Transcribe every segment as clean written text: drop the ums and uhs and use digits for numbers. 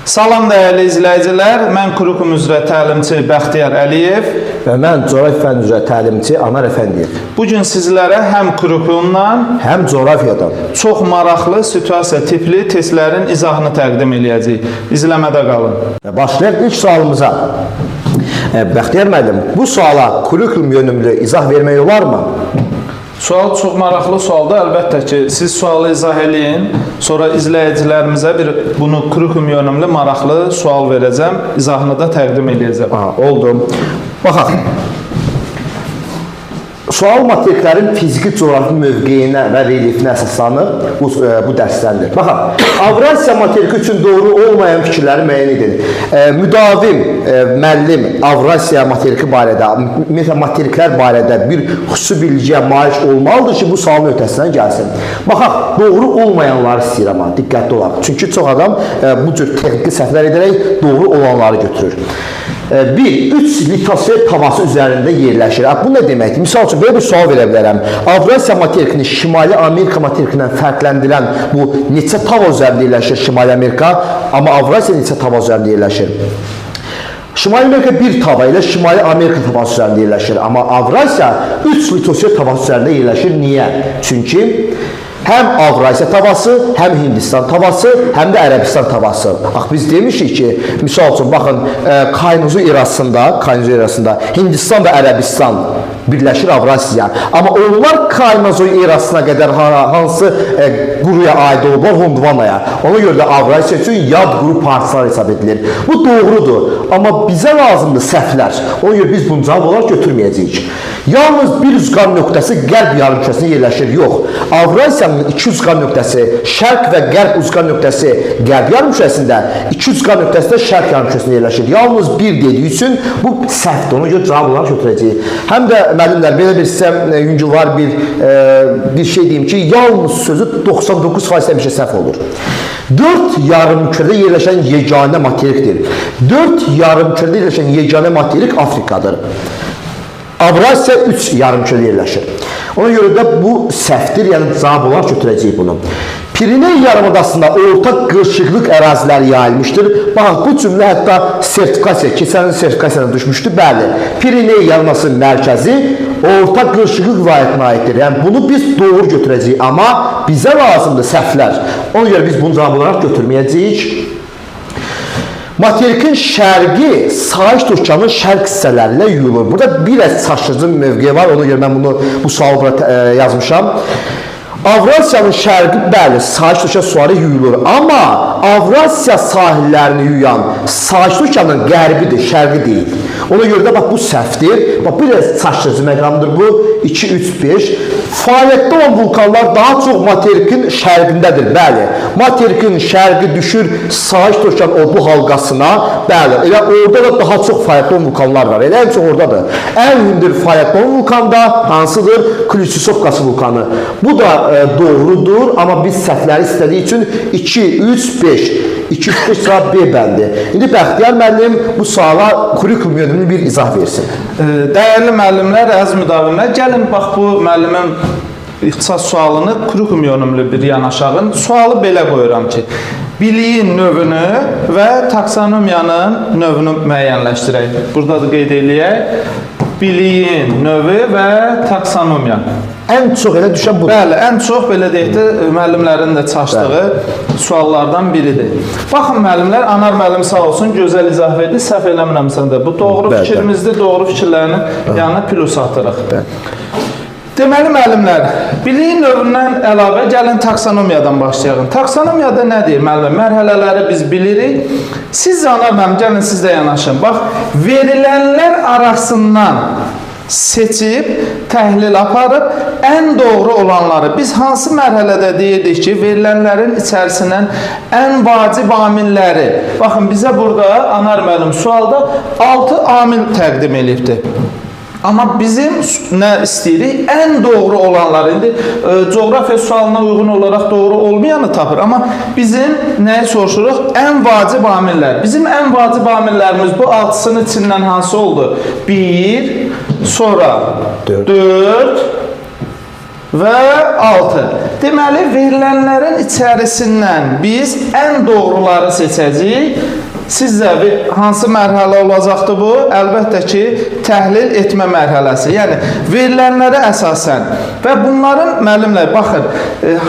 Salam dəyərli izləyicilər, mən Kurukum üzrə təlimçi Bəxtiyar Əliyev və mən coğrafiya fənn üzrə təlimçi Anar Əfəndiyev. Bugün sizlərə həm Kurukumdan, həm coğrafiyadan çox maraqlı situasiya tipli testlərin izahını təqdim edəcəyik. İzləmədə qalın. Başlayaq ilk sualımıza. Bəxtiyar müəllim, bu suala kurikulum yönümlü izah vermək olarmı? Sual çox maraqlı sualdır. Əlbəttə ki, siz sualı izah eləyin. Sonra izləyicilərimizə bunu kurikulum yönümlü maraqlı sual verəcəm. İzahını da təqdim edəcəm. Oldu. Baxaq. Sual materiklərin fiziki coğrafi mövqeyinə və relyefinə əsaslanır bu dərsdəndir. Baxaq, Avrasiya materiki üçün doğru olmayan fikirləri müəyyən edin. Müdavim müəllim Avrasiya materiki barədə, materiklər barədə bir xüsusi bilgiyə malik olmalıdır ki, bu sualın ötəsindən gəlsin. Baxaq, doğru olmayanları istəyirəm, diqqətli olaq. Çünki çox adam bu cür texniki səhvlər edərək doğru olanları götürür. 3 litosfer tavası üzərində yerləşir. Bu nə deməkdir? Misal üçün, belə bir sual verə bilərəm. Avrasiya materikini Şimali Amerika materikindən fərqləndirən bu neçə tava üzərində yerləşir Şimali Amerika, amma Avrasiya neçə tava üzərində yerləşir? Şimali Amerika bir tava ilə Şimali Amerika tavası üzərində yerləşir, amma Avrasiya 3 litosfer tavası üzərində yerləşir. Niyə? Çünki həm Avrasiya tavası, həm Hindistan tavası, həm də Ərəbistan tavası. Biz demişik ki, misal üçün, baxın, Kaynuzu erasında Hindistan və Ərəbistan birləşir Avrasiya. Amma onlar Kaynuzu erasına qədər hansı quruya aid olublar? Hondvanaya. Ona görə də Avrasiya üçün yad quru parçalar hesab edilir. Bu doğrudur. Amma bizə lazımdır səhvlər. Ona görə biz bunu cavab olaraq götürməyəcəyik. Yalnız bir uzqan nöqtəsi qərb yarımkürəsində yerləşir. Yox. Avrasiyanın 2 uzqan nöqtəsi, şərq və qərb uzqan nöqtəsi qərb yarımkürəsində, 2 uzqan nöqtəsi də şərq yarımkürəsində yerləşir. Yalnız bir dediyi üçün bu səhvdir. Ona görə cavab olaraq götürəcəyik. Həm də müəllimlər, belə bir sizə yüngülvar bir şey deyim ki, yalnız sözü 99% həmişə səhv olur. 4 yarımkürədə yerləşən yeganə materikdir. 4 yarımkürədə yerləşən yeganə materik Afrikadır. Avrasiya 3 yarımkürədə yerləşir. Ona görə də bu səhvdir, yəni cavab olaraq götürəcəyik bunu. Piriney yarımadasında orta qırışıqlıq əraziləri yayılmışdır. Baxın, bu cümlə hətta sertifikasiya, keçən sertifikasiyana düşmüşdür. Bəli, Piriney yarımadasının mərkəzi orta qırışıqlıq vilayətinə aiddir. Yəni, bunu biz doğru götürəcəyik, amma bizə lazımdır səhvlər. Ona görə biz bunu cavab olaraq götürməyəcəyik. Materikin şərqi Sahil Okeanının şərq hissələrlə yuyulur. Burada bir çaşdırıcı mövqe var, ona görə mən bu sualı burada yazmışam. Avrasiyanın şərqi, bəli, Sahil Okean suları yuyulur, amma Avrasiya sahillərini yuyan Sahil Okeanın qərbidir, şərqi deyil. Ona görə də bu səhvdir. Bir çaşdırıcı məqamdır bu. 2, 3, 5. Fəaliyyətdə olan vulkanlar daha çox materikin şərqindədir. Bəli, materikin şərqi düşür Sahil Okean odlu halqasına. Bəli, elə orada da daha çox fəaliyyətdə olan vulkanlar var. Elə həmçə oradadır. Ən hündür fəaliyyətdə olan vulkan da hansıdır? Klüçisovkası vulkanı. Bu da doğrudur, amma biz səhvləri istədiyi üçün 2, 3, 5. 2, 3, 5 cavab B bəndi. İndi Bəxtiyar müəllim bu suala kurikulum yönümlü bir izah versin. Dəyərli müəllimlər, əziz müdavimlər, gəlin bax bu müəllimin ixtisas sualını kurikulum yönümlü bir yanaşağın. Sualı belə qoyuram ki, biliyin növünü və taksonomiyanın növünü müəyyənləşdirək. Burada da qeyd eləyək. Biliyin növü və taksonomiya. Ən çox elə düşən budur. Bəli, ən çox belə deyək də müəllimlərin də çaşdığı suallardan biridir. Baxın müəllimlər, Anar müəllim sağ olsun, gözəl izah verdi, səhv eləmirəmsən də. Bu doğru fikrimizdir, doğru fikirlərinin yanına plus atırıq. Deməli müəllimlər, biliyin növündən əlavə gəlin taksonomiyadan başlayalım. Taksonomiyada nədir müəllim? Mərhələləri biz bilirik. Siz Anar müəllim, gəlin siz də yanaşın. Bax, verilənlər arasından seçib, təhlil aparıb, ən doğru olanları biz hansı mərhələdə deyirdik ki, verilənlərin içərisindən ən vacib amilləri, baxın bizə burada Anar müəllim sualda 6 amil təqdim edibdir. Amma bizim nə istəyirik? Ən doğru olanlar. İndi coğrafiya sualına uyğun olaraq doğru olmayanı tapır. Amma bizim nəyi soruşuruq? Ən vacib amillər. Bizim ən vacib amillərimiz bu 6-sının içindən hansı oldu? 1, sonra 4 və 6. Deməli, verilənlərin içərisindən biz ən doğruları seçəcəyik Sizcə hansı mərhələ olacaqdır bu? Əlbəttə ki, təhlil etmə mərhələsi. Yəni verilənlərə əsasən və bunların müəllimlər baxın,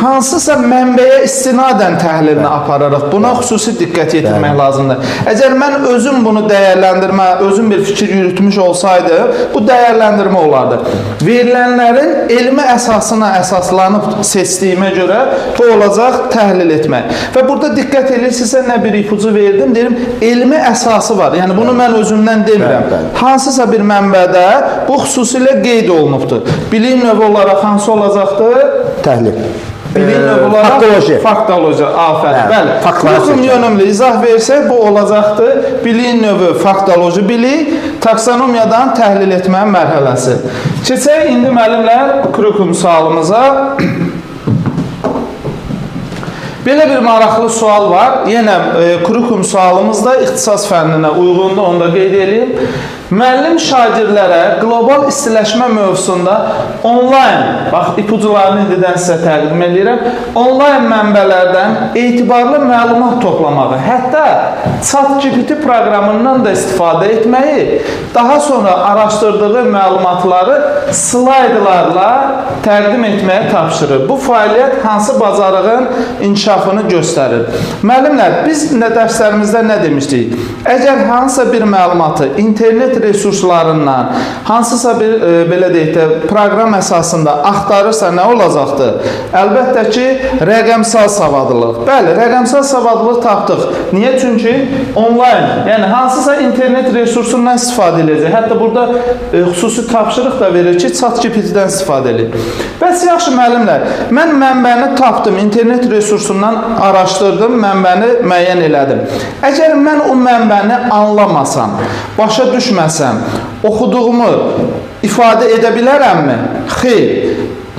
hansısa mənbəyə istinadən təhlilini aparırıq. Buna xüsusi diqqət yetirmək lazımdır. Əgər mən özüm bunu dəyərləndirmə, özüm bir fikir yürütmüş olsaydı, bu dəyərləndirmə olardı. Verilənlərin elmi əsasına əsaslanıb seçdiyimə görə bu olacaq təhlil etmək. Və burada diqqət edirsinizsə nə bir ipucu verdim, deyirəm, elmi əsası var. Yəni bunu mən özümdən demirəm. Hansısa bir mənbədə bu xüsusilə qeyd olunubdur. Bilim növü olaraq hansı olacaqdır? Təhlil. Bilim növü olaraq faktoloji. Faktoloji, afərin. Bəli. Qrup yönümlü izah versək bu olacaqdır. Bilim növü faktoloji bilik, taksonomiyadan təhlil etmə mərhələsi. Keçək indi müəllimlər krukum sualımıza. Belə bir maraqlı sual var. Yenə krukum sualımızda ixtisas fənninə uyğundur, onu da qeyd edeyim. Müəllim şagirdlərə qlobal istiləşmə mövzusunda onlayn, bax ipucularını indidən sizə təqdim edirəm, onlayn mənbələrdən etibarlı məlumat toplamağı, hətta ChatGPT proqramından da istifadə etməyi, daha sonra araşdırdığı məlumatları slaydlarla təqdim etməyə tapşırır. Bu fəaliyyət hansı bacarığın inkişafını göstərir? Müəllimlər, biz dərslərimizdə nə demişdik? Əgər hansısa bir məlumatı internet resurslarından, hansısa bir belə deyək də proqram əsasında axtarırsa nə olacaqdır? Əlbəttə ki, rəqəmsal savadlılıq. Bəli, rəqəmsal savadlılıq tapdıq. Niyə? Çünki onlayn, yəni hansısa internet resursundan istifadə edəcək. Hətta burada xüsusi tapşırıq da verir ki, ChatGPT-dən istifadə edin. Bəs yaxşı müəllimlər, mən mənbəni tapdım, internet resursundan araşdırdım, mənbəni müəyyən elədim. Əgər mən o mənbəni anlamasam, başa düşməsəm, oxuduğumu ifadə edə bilərəmmi? Xeyr.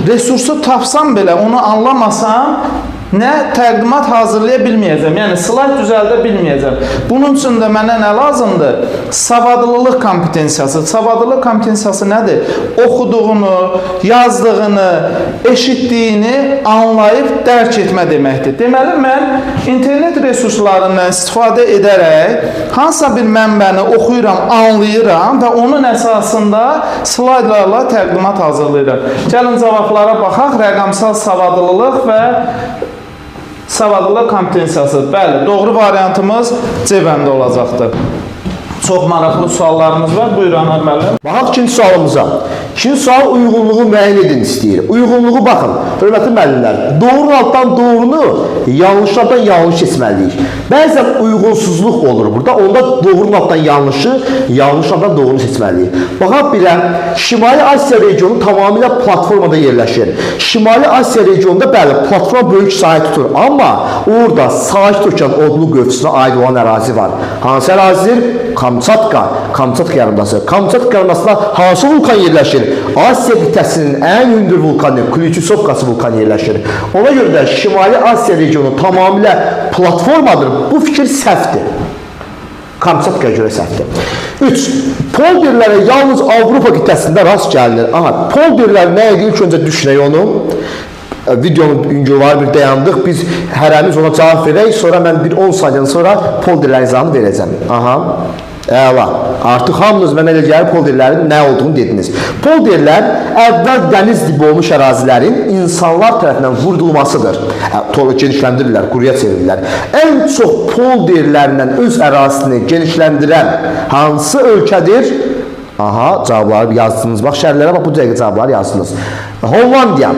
Resursu tapsam belə, onu anlamasam, nə təqdimat hazırlaya bilməyəcəm, yəni slayd düzəldə bilməyəcəm. Bunun üçün də mənə nə lazımdır? Savadlılıq kompetensiyası. Savadlılıq kompetensiyası nədir? Oxuduğunu, yazdığını, eşitdiyini anlayıb dərk etmə deməkdir. Deməli, mən internet resurslarından istifadə edərək hansısa bir mənbəni oxuyuram, anlayıram və onun əsasında slaydlarla təqdimat hazırlayıram. Gəlin cavablara baxaq. Rəqəmsal savadlılıq və savadlılıq kompetensiyası. Bəli, doğru variantımız C bəndə olacaqdır. Çox maraqlı suallarımız var. Buyurun, müəllim. Baxaq ikinci sualımıza. İkinci sual uyğunluğu müəyyən edin istəyir. Uyğunluğu baxın. Hörmətli müəllimlər, doğru altdan doğrunu, yanlışlardan yanlış seçməliyik. Bəzən uyğunsuzluq olur burada. Onda doğru altdan yanlışı, yanlışlardan doğrunu seçməliyik. Baxaq belə, Şimali Asiya regionu tamamilə platformada yerləşir. Şimali Asiya regionunda bəli, platforma böyük sahə tutur. Amma orada Sakit Okean odlu qövsünə aid olan ərazi var. Hansı ərazidir? Kamçatka yarımadası. Kamçatka yarımadasında hansı vulkan yerləşir? Asiya qitəsinin ən hündür vulkanı, Klyuchusovkası vulkanı yerləşir. Ona görə də Şimali Asiya regionu tamamilə platformadır. Bu fikir səhvdir. Kamçatkaya görə səhvdir. 3. Polderlərə yalnız Avropa qitəsində rast gəlinir. Aha, polderlər nə edir? İlk öncə düşünək onu. Videonun ünvanı bir dayandıq. Biz hərəmiz ona cavab verək. Sonra mən bir 10 saniyyədən sonra polderlərin izahını verəcəm. Aha. Əla. Artıq hamınız mənə elə gəlir polderlərin nə olduğunu dediniz. Polderlər əvvəl dəniz dibi olmuş ərazilərin insanlar tərəfindən vurulmasıdır. Genişləndirirlər, quruya çevirirlər. Ən çox polderlərlə öz ərazisini genişləndirən hansı ölkədir? Aha, cavabları yazdınız. Bax, şərhlərə bax, bu dəqiqə cavabları yazdınız. Hollandiya.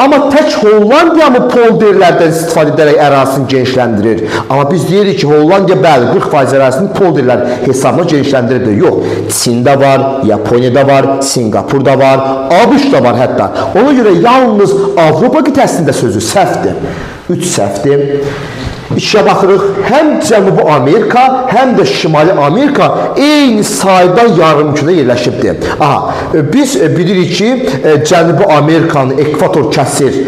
Amma tək Hollandiya mı polderlərdən istifadə edərək ərazisini genişləndirir? Amma biz deyirik ki, Hollandiya bəli, 40% ərazisini polderlər hesabına genişləndirir. Yox, Çində var, Yaponiyada var, Singapurda var, ABŞ-da var hətta. Ona görə yalnız Avropa qitəsində sözü səhvdir. 3 səhvdir. İşə baxırıq, həm Cənubi Amerika, həm də Şimali Amerika eyni saydan yarımkürə yerləşibdir. Aha, biz bilirik ki, Cənubi Amerikanın ekvator kəsir,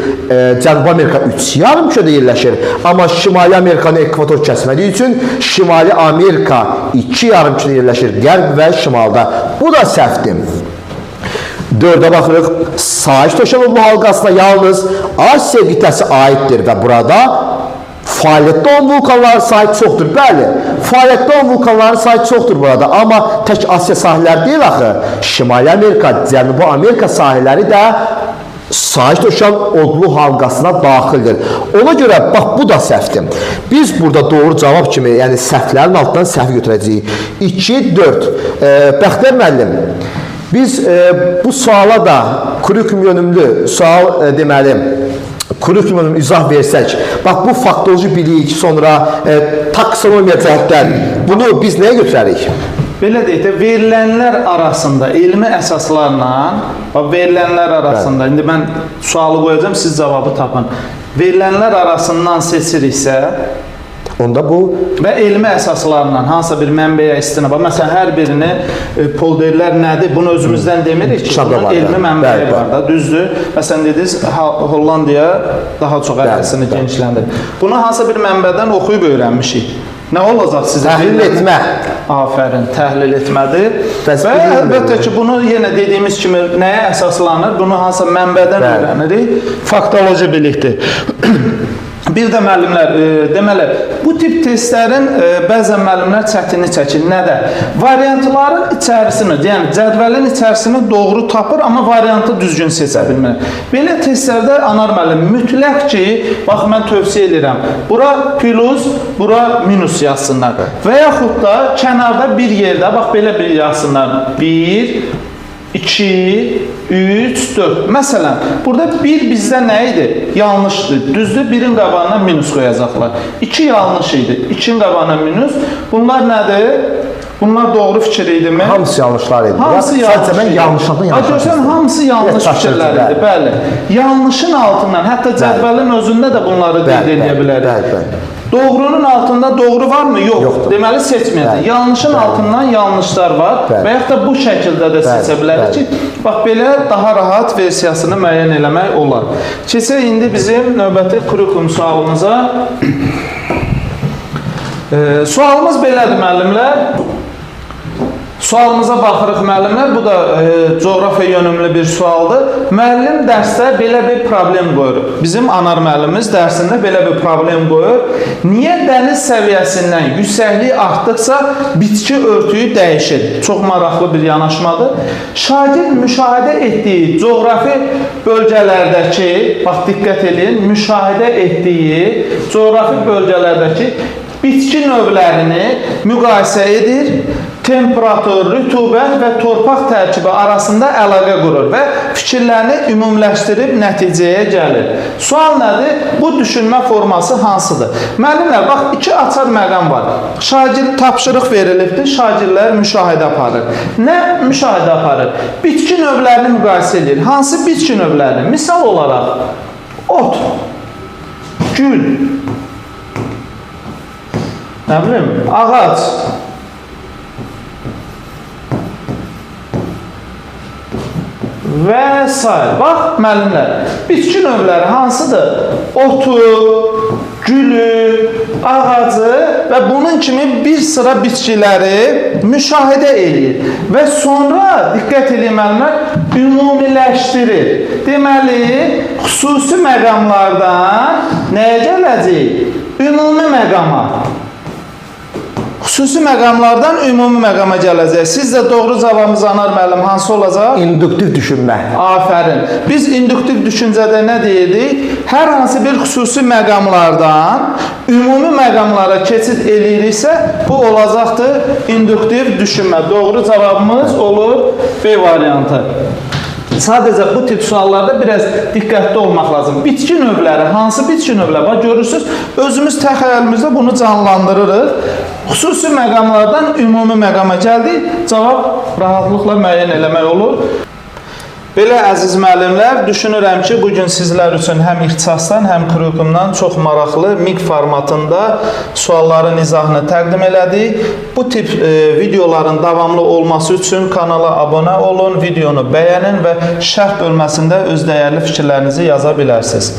Cənubi Amerika 3 yarımkürədə yerləşir. Amma Şimali Amerikanın ekvator kəsmədiyi üçün Şimali Amerika 2 yarımkürədə yerləşir, qərb və şimalda. Bu da səhvdir. 4-ə baxırıq, Sakit Okean halqasına yalnız Asiya qitəsi aiddir və burada Fəaliyyətdə olan vulkanların sayı çoxdur. Bəli, fəaliyyətdə olan vulkanların sayı çoxdur burada. Amma tək Asiya sahilləri deyil axı. Şimali Amerika, Cənubi Amerika sahilləri də Sahil Okean odlu halqasına daxildir. Ona görə, bax, bu da səhvdir. Biz burada doğru cavab kimi, yəni səhvlərin altından səhv götürəcəyik. 2, 4. Bəxtiyar müəllim, biz bu suala da kurikulum yönümlü sual deməli, kurikulum izah versək, bax, bu faktoloji bilik, sonra taksonomiya cəhətdən bunu biz nəyə götürərik? Belə deyək də, verilənlər arasında, elmi əsaslarla, verilənlər arasında, indi mən sualı qoyacağım, siz cavabı tapın. Verilənlər arasından seçiriksə, onda bu və elmi əsaslarla hansısa bir mənbəyə istinad, məsələn, hər birini polderlər nədir, bunu özümüzdən demirik ki, bunun elmi mənbəyi var da, düzdür. Məsələn, dediniz, Hollandiya daha çox ərazisini genişləndirir. Bunu hansısa bir mənbədən oxuyub öyrənmişik. Nə olacaq sizə? Təhlil etmə. Afərin, təhlil etmədir. Və əlbəttə ki, bunu yenə dediyimiz kimi nəyə əsaslanır? Bunu hansısa mənbədən öyrənirik. Faktoloji bilikdir. Bir də müəllimlər, deməli, bu tip testlərin bəzən müəllimlər çətini çəkir. Nədə? Variantların içərisini, yəni cədvəlin içərisini doğru tapır, amma variantı düzgün seçə bilmir. Belə testlərdə anar müəllim mütləq ki, bax, mən tövsiyə edirəm, bura plus, bura minus yazsınlar. Və yaxud da kənarda bir yerdə, bax, belə bir yazsınlar. 1, 2, 3, 4. Məsələn, burada 1 bizdə nə idi? Yanlışdır. Düzdür, 1-in qabağına minus qoyacaqlar. 2 yanlış idi. 2-in qabağına minus. Bunlar nədir? Bunlar doğru fikir idi mi? Hamısı yanlışlar idi. Hamısı yanlış idi. Görsən, hamısı yanlış fikirlər idi. Bəli. Yanlışın altından, hətta cədvəlin özündə də bunları qeyd edə bilərik. Doğrunun altında doğru var mı? Yoxdur. Deməli, seçməyəcək. Yanlışın altından yanlışlar var və yaxud da bu şəkildə də seçə bilərik ki, bax, belə daha rahat versiyasını müəyyən eləmək olar. Keçək indi bizim növbəti kurikulum sualımıza. Sualımız belədir, müəllimlər. Sualımıza baxırıq, müəllimlər. Bu da coğrafiya yönümlü bir sualdır. Müəllim dərsdə belə bir problem qoyur. Bizim anar müəllimimiz dərsində belə bir problem qoyur. Niyə dəniz səviyyəsindən yüksəklik artdıqca bitki örtüyü dəyişir? Çox maraqlı bir yanaşmadır. Şagird müşahidə etdiyi coğrafi bölgələrdəki, bax, diqqət edin, müşahidə etdiyi coğrafi bölgələrdəki bitki növlərini müqayisə edir, temperatur, rütubət və torpaq tərkibi arasında əlaqə qurur və fikirlərini ümumiləşdirib nəticəyə gəlir. Sual nədir? Bu düşünmə forması hansıdır? Müəllimlər, bax, 2 açar məqam var. Şagird tapşırıq verilibdir, şagirdlər müşahidə aparır. Nə müşahidə aparır? Bitki növlərini müqayisə edir. Hansı bitki növlərini? Misal olaraq, ot, gül, nə bilim, ağac, və s. Bax, müəllimlər, bitki növləri hansıdır? Otu, gülü, ağacı və bunun kimi bir sıra bitkiləri müşahidə edir. Və sonra, diqqət edin müəllimlər, ümumiləşdirir. Deməli, xüsusi məqamlardan nəyə gələcək? Ümumi məqama. Xüsusi məqamlardan ümumi məqama gələcək. Sizcə doğru cavabımız anar müəllim hansı olacaq? İnduktiv düşünmə. Afərin. Biz induktiv düşüncədə nə deyirdik? Hər hansı bir xüsusi məqamlardan ümumi məqamlara keçid eləyiriksə, bu olacaqdır induktiv düşünmə. Doğru cavabımız olur B variantı. Sadəcə bu tip suallarda biraz diqqətli olmaq lazım. Bitki növləri, hansı bitki növləri? Bax, görürsünüz, özümüz təxəyyülümüzdə bunu canlandırırıq. Xüsusi məqamlardan ümumi məqama gəldik, cavab rahatlıqla müəyyən eləmək olur. Belə əziz müəllimlər, düşünürəm ki, bugün sizlər üçün həm ixtisasdan, həm kurikulumdan çox maraqlı MIQ formatında sualların izahını təqdim elədik. Bu tip videoların davamlı olması üçün kanala abunə olun, videonu bəyənin və şərh bölməsində öz dəyərli fikirlərinizi yaza bilərsiniz.